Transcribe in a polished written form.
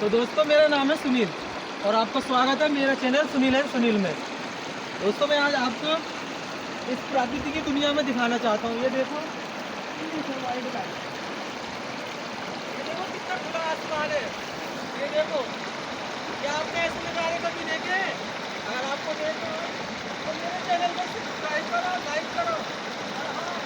तो दोस्तों मेरा नाम है सुनील और आपका स्वागत है मेरा चैनल सुनील है सुनील में। दोस्तों मैं आज आपको इस प्रकृति की दुनिया में दिखाना चाहता हूँ। ये देखो वाइड लाइट, ये देखो कितना खुला आसमान है। ये देखो, क्या आपने ऐसे नज़ारे कभी देखे हैं? अगर आपको देखना हो तो मेरे चैनल को सब्सक्राइब करो, लाइक करो और हाँ,